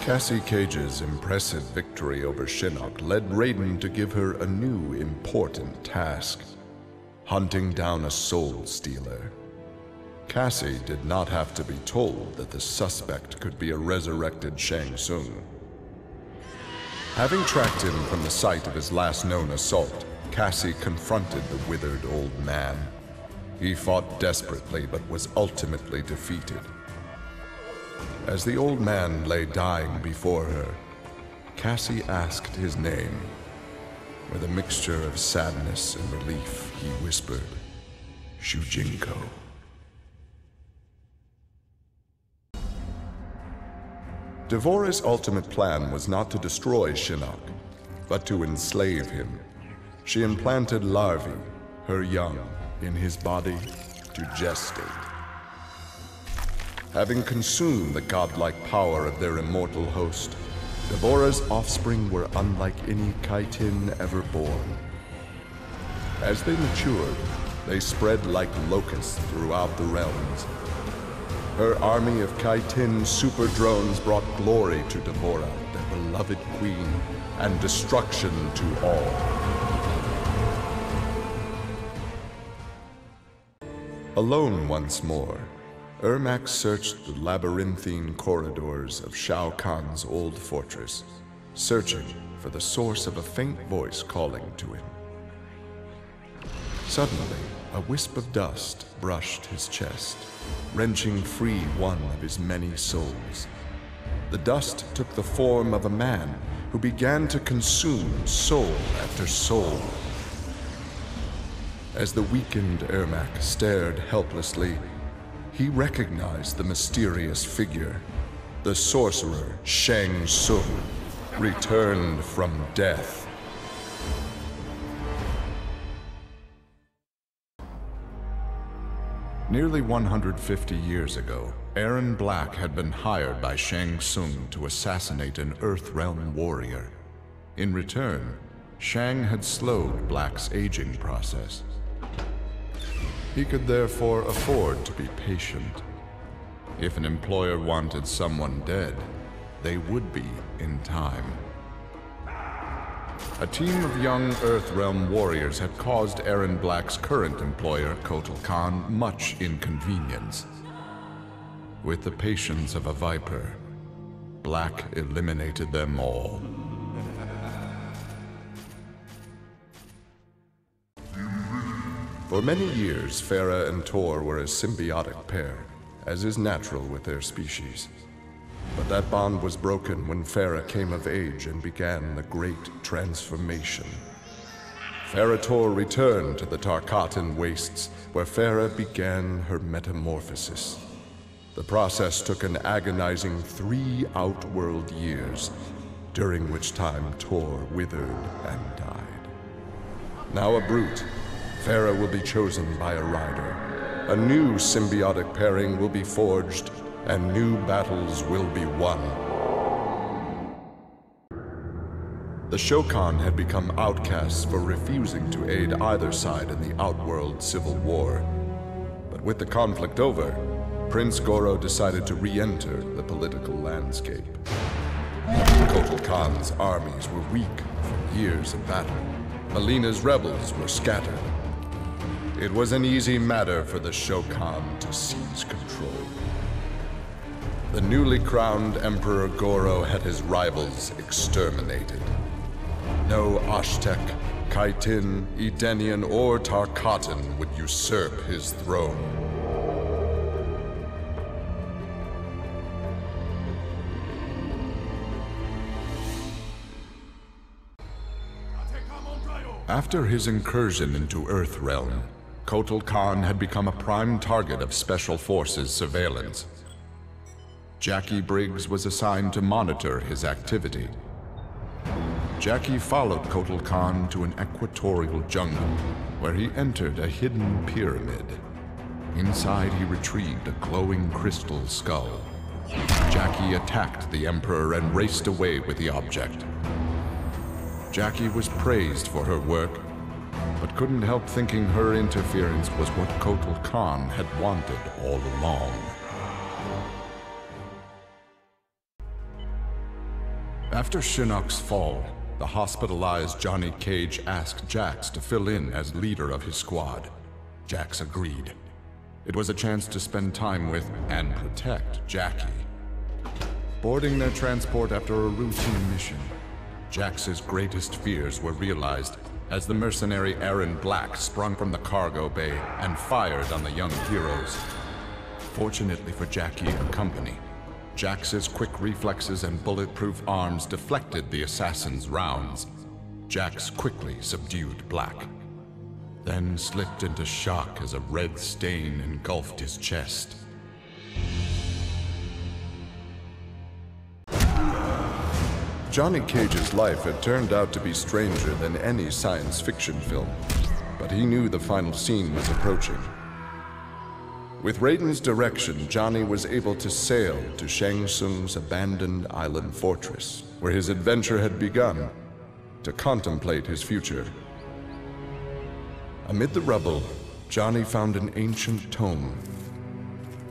Cassie Cage's impressive victory over Shinnok led Raiden to give her a new important task: hunting down a soul stealer. Cassie did not have to be told that the suspect could be a resurrected Shang Tsung. Having tracked him from the site of his last known assault, Cassie confronted the withered old man. He fought desperately but was ultimately defeated. As the old man lay dying before her, Cassie asked his name. With a mixture of sadness and relief, he whispered, "Shujinko." Devora's ultimate plan was not to destroy Shinnok, but to enslave him. She implanted larvae, her young, in his body to gestate. Having consumed the godlike power of their immortal host, Devora's offspring were unlike any Kaitin ever born. As they matured, they spread like locusts throughout the realms. Her army of Kaitin super drones brought glory to Devora, their beloved queen, and destruction to all. Alone once more, Ermac searched the labyrinthine corridors of Shao Kahn's old fortress, searching for the source of a faint voice calling to him. Suddenly, a wisp of dust brushed his chest, wrenching free one of his many souls. The dust took the form of a man who began to consume soul after soul. As the weakened Ermac stared helplessly, he recognized the mysterious figure. The sorcerer Shang Tsung, returned from death. Nearly 150 years ago, Erron Black had been hired by Shang Tsung to assassinate an Earthrealm warrior. In return, Shang had slowed Black's aging process. He could therefore afford to be patient. If an employer wanted someone dead, they would be in time. A team of young Earthrealm warriors had caused Erron Black's current employer, Kotal Kahn, much inconvenience. With the patience of a viper, Black eliminated them all. For many years, Ferra and Torr were a symbiotic pair, as is natural with their species. But that bond was broken when Ferra came of age and began the Great Transformation. Ferra Torr returned to the Tarkatan Wastes, where Ferra began her metamorphosis. The process took an agonizing 3 outworld years, during which time Torr withered and died. Now a brute, Ferra will be chosen by a rider. A new symbiotic pairing will be forged, and new battles will be won. The Shokan had become outcasts for refusing to aid either side in the Outworld Civil War. But with the conflict over, Prince Goro decided to re-enter the political landscape. Kotal Kahn's armies were weak from years of battle. Mileena's rebels were scattered. It was an easy matter for the Shokan to seize control. The newly crowned Emperor Goro had his rivals exterminated. No Aztec, Kaitin, Edenian, or Tarkatan would usurp his throne. After his incursion into Earthrealm, Kotal Kahn had become a prime target of Special Forces surveillance. Jaqui Briggs was assigned to monitor his activity. Jaqui followed Kotal Kahn to an equatorial jungle, where he entered a hidden pyramid. Inside, he retrieved a glowing crystal skull. Jaqui attacked the Emperor and raced away with the object. Jaqui was praised for her work, but couldn't help thinking her interference was what Kotal Kahn had wanted all along. After Shinnok's fall, the hospitalized Johnny Cage asked Jax to fill in as leader of his squad. Jax agreed. It was a chance to spend time with and protect Jaqui. Boarding their transport after a routine mission, Jax's greatest fears were realized as the mercenary Erron Black sprung from the cargo bay and fired on the young heroes. Fortunately for Jaqui and company, Jax's quick reflexes and bulletproof arms deflected the assassin's rounds. Jax quickly subdued Black, then slipped into shock as a red stain engulfed his chest. Johnny Cage's life had turned out to be stranger than any science fiction film, but he knew the final scene was approaching. With Raiden's direction, Johnny was able to sail to Shang Tsung's abandoned island fortress, where his adventure had begun, to contemplate his future. Amid the rubble, Johnny found an ancient tome.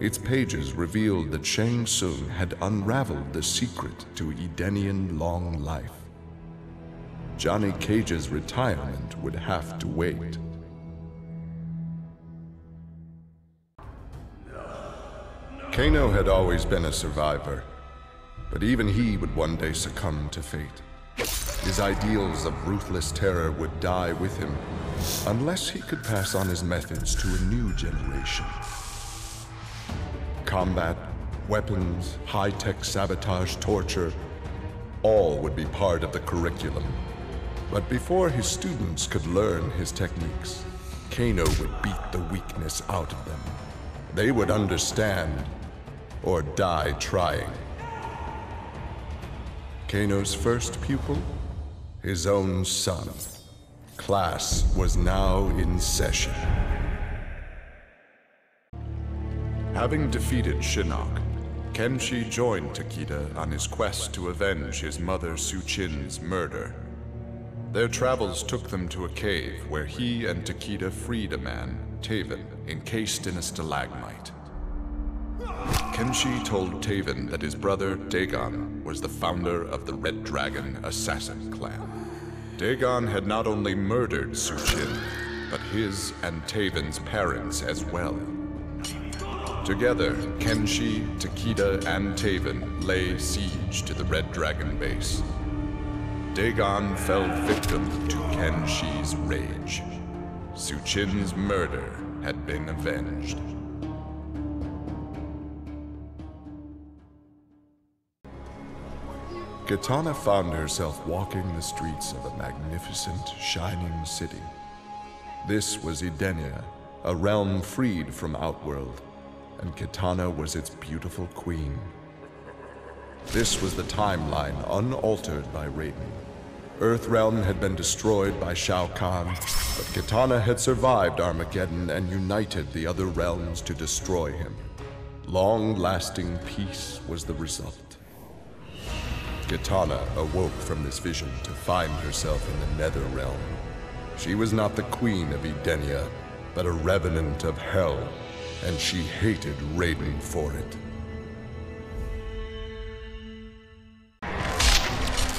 Its pages revealed that Shang Tsung had unraveled the secret to Edenian long life. Johnny Cage's retirement would have to wait. Kano had always been a survivor, but even he would one day succumb to fate. His ideals of ruthless terror would die with him, unless he could pass on his methods to a new generation. Combat, weapons, high-tech sabotage, torture, all would be part of the curriculum. But before his students could learn his techniques, Kano would beat the weakness out of them. They would understand, or die trying. Kano's first pupil? His own son. Class was now in session. Having defeated Shinnok, Kenshi joined Takeda on his quest to avenge his mother Su-Chin's murder. Their travels took them to a cave where he and Takeda freed a man, Taven, encased in a stalagmite. Kenshi told Taven that his brother, Dagon, was the founder of the Red Dragon Assassin Clan. Dagon had not only murdered Su-Chin, but his and Taven's parents as well. Together, Kenshi, Takeda, and Taven lay siege to the Red Dragon base. Dagon fell victim to Kenshi's rage. Su-Chin's murder had been avenged. Kitana found herself walking the streets of a magnificent, shining city. This was Edenia, a realm freed from Outworld, and Kitana was its beautiful queen. This was the timeline unaltered by Raiden. Earthrealm had been destroyed by Shao Kahn, but Kitana had survived Armageddon and united the other realms to destroy him. Long-lasting peace was the result. Kitana awoke from this vision to find herself in the Nether Realm. She was not the queen of Edenia, but a revenant of hell, and she hated Raiden for it.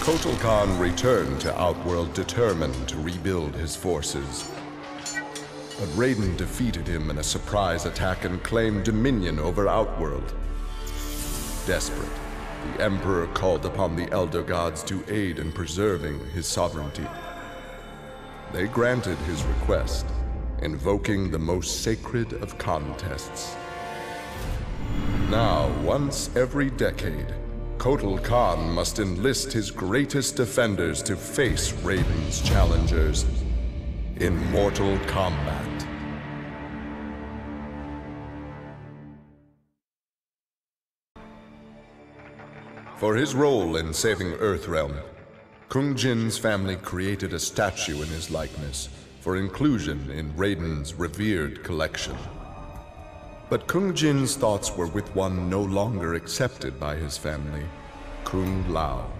Kotal Kahn returned to Outworld determined to rebuild his forces. But Raiden defeated him in a surprise attack and claimed dominion over Outworld. Desperate, the Emperor called upon the Elder Gods to aid in preserving his sovereignty. They granted his request, invoking the most sacred of contests. Now, once every decade, Kotal Kahn must enlist his greatest defenders to face Raiden's challengers in mortal combat. For his role in saving Earthrealm, Kung Jin's family created a statue in his likeness for inclusion in Raiden's revered collection. But Kung Jin's thoughts were with one no longer accepted by his family, Kung Lao.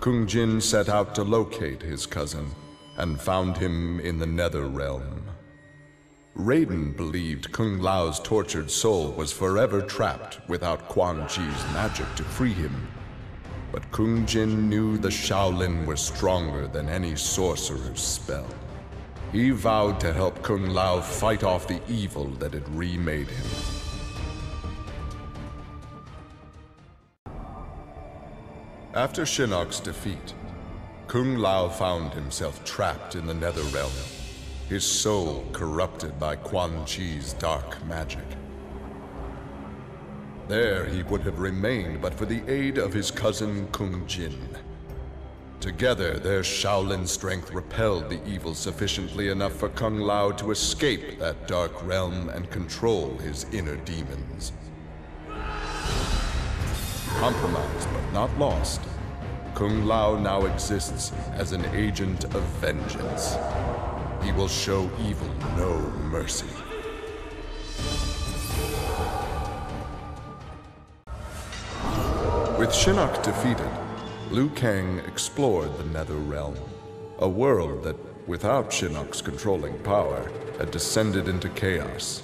Kung Jin set out to locate his cousin and found him in the Nether Realm. Raiden believed Kung Lao's tortured soul was forever trapped without Quan Chi's magic to free him. But Kung Jin knew the Shaolin was stronger than any sorcerer's spell. He vowed to help Kung Lao fight off the evil that had remade him. After Shinnok's defeat, Kung Lao found himself trapped in the Netherrealm, his soul corrupted by Quan Chi's dark magic. There he would have remained but for the aid of his cousin Kung Jin. Together, their Shaolin strength repelled the evil sufficiently enough for Kung Lao to escape that dark realm and control his inner demons. Compromised but not lost, Kung Lao now exists as an agent of vengeance. He will show evil no mercy. With Shinnok defeated, Liu Kang explored the Netherrealm, a world that, without Shinnok's controlling power, had descended into chaos.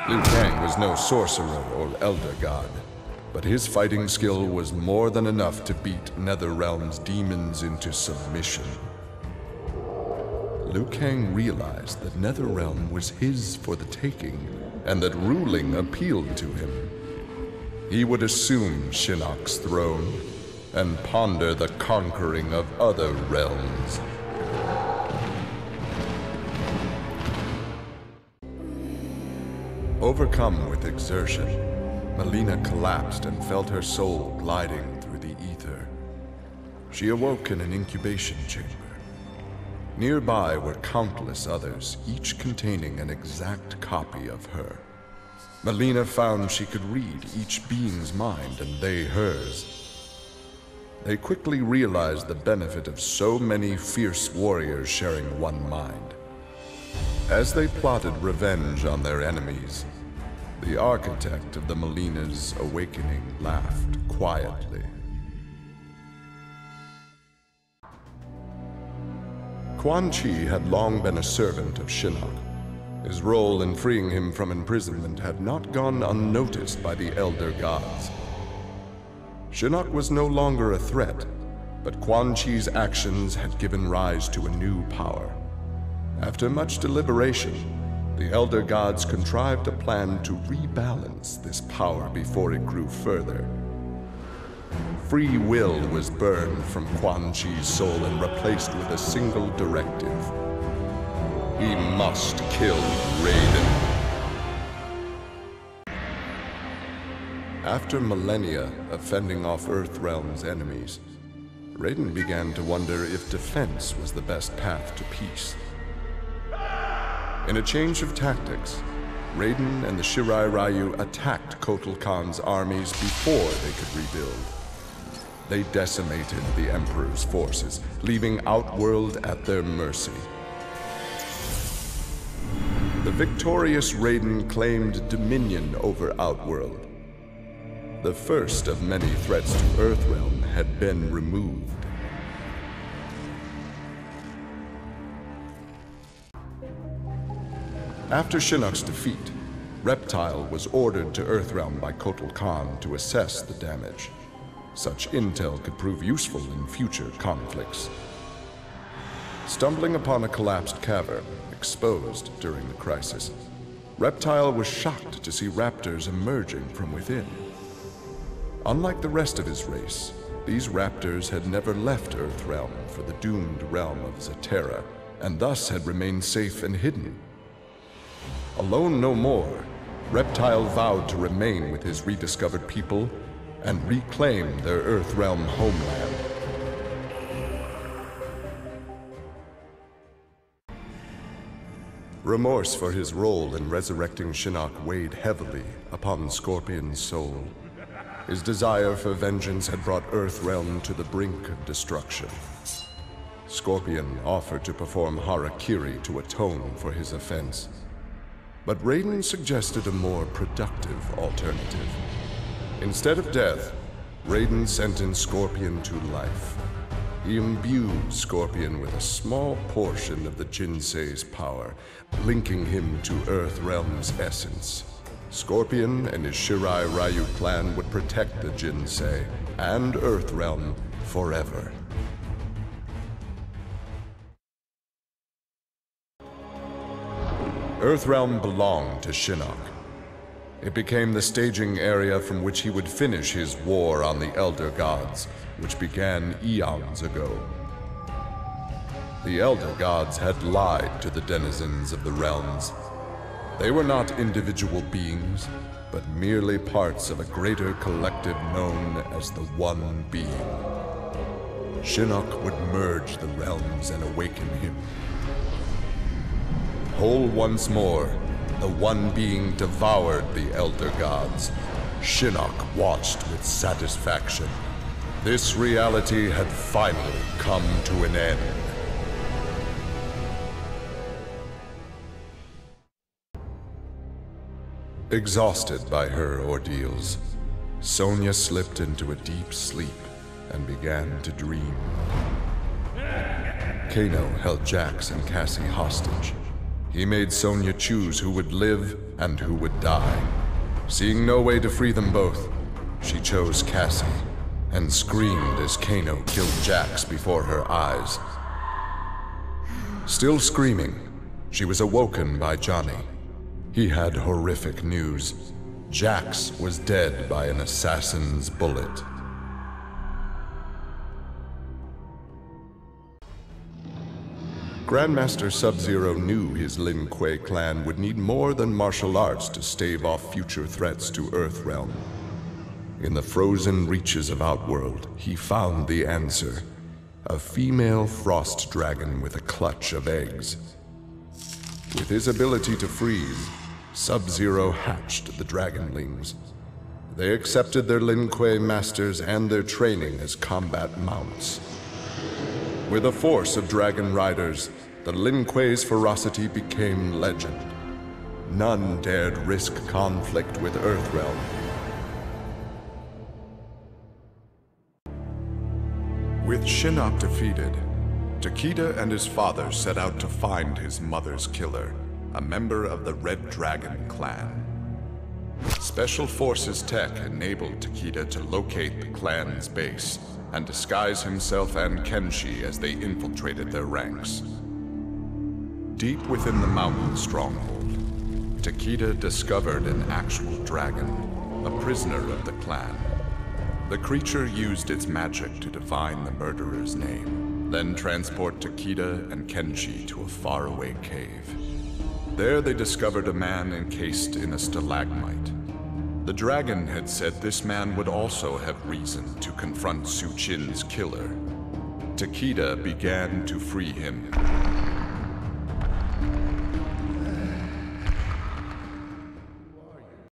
Liu Kang was no sorcerer or elder god, but his fighting skill was more than enough to beat Netherrealm's demons into submission. Liu Kang realized that Netherrealm was his for the taking, and that ruling appealed to him. He would assume Shinnok's throne and ponder the conquering of other realms. Overcome with exertion, Mileena collapsed and felt her soul gliding through the ether. She awoke in an incubation chamber. Nearby were countless others, each containing an exact copy of her. Mileena found she could read each being's mind and they hers. They quickly realized the benefit of so many fierce warriors sharing one mind. As they plotted revenge on their enemies, the architect of the Mileena's awakening laughed quietly. Quan Chi had long been a servant of Shinnok. His role in freeing him from imprisonment had not gone unnoticed by the Elder Gods. Shinnok was no longer a threat, but Quan Chi's actions had given rise to a new power. After much deliberation, the Elder Gods contrived a plan to rebalance this power before it grew further. Free will was burned from Quan Chi's soul and replaced with a single directive. He must kill Raiden. After millennia of fending off Earthrealm's enemies, Raiden began to wonder if defense was the best path to peace. In a change of tactics, Raiden and the Shirai Ryu attacked Kotal Kahn's armies before they could rebuild. They decimated the Emperor's forces, leaving Outworld at their mercy. The victorious Raiden claimed dominion over Outworld. The first of many threats to Earthrealm had been removed. After Shinnok's defeat, Reptile was ordered to Earthrealm by Kotal Kahn to assess the damage. Such intel could prove useful in future conflicts. Stumbling upon a collapsed cavern, exposed during the crisis, Reptile was shocked to see raptors emerging from within. Unlike the rest of his race, these raptors had never left Earthrealm for the doomed realm of Zaterra, and thus had remained safe and hidden. Alone no more, Reptile vowed to remain with his rediscovered people and reclaim their Earthrealm homeland. Remorse for his role in resurrecting Shinnok weighed heavily upon Scorpion's soul. His desire for vengeance had brought Earthrealm to the brink of destruction. Scorpion offered to perform harakiri to atone for his offense. But Raiden suggested a more productive alternative. Instead of death, Raiden sentenced Scorpion to life. He imbued Scorpion with a small portion of the Jinsei's power, linking him to Earthrealm's essence. Scorpion and his Shirai Ryu clan would protect the Jinsei and Earthrealm forever. Earthrealm belonged to Shinnok. It became the staging area from which he would finish his war on the Elder Gods, which began eons ago. The Elder Gods had lied to the denizens of the realms. They were not individual beings, but merely parts of a greater collective known as the One Being. Shinnok would merge the realms and awaken him. Whole once more, the One Being devoured the Elder Gods. Shinnok watched with satisfaction. This reality had finally come to an end. Exhausted by her ordeals, Sonya slipped into a deep sleep and began to dream. Kano held Jax and Cassie hostage. He made Sonya choose who would live and who would die. Seeing no way to free them both, she chose Cassie and screamed as Kano killed Jax before her eyes. Still screaming, she was awoken by Johnny. He had horrific news. Jax was dead by an assassin's bullet. Grandmaster Sub-Zero knew his Lin Kuei clan would need more than martial arts to stave off future threats to Earthrealm. In the frozen reaches of Outworld, he found the answer. A female frost dragon with a clutch of eggs. With his ability to freeze, Sub-Zero hatched the dragonlings. They accepted their Lin Kuei masters and their training as combat mounts. With a force of dragon riders, the Lin Kuei's ferocity became legend. None dared risk conflict with Earthrealm. With Shinnok defeated, Takeda and his father set out to find his mother's killer, a member of the Red Dragon clan. Special Forces tech enabled Takeda to locate the clan's base and disguise himself and Kenshi as they infiltrated their ranks. Deep within the mountain stronghold, Takeda discovered an actual dragon, a prisoner of the clan. The creature used its magic to divine the murderer's name, then transport Takeda and Kenshi to a faraway cave. There they discovered a man encased in a stalagmite. The dragon had said this man would also have reason to confront Su Qin's killer. Takeda began to free him.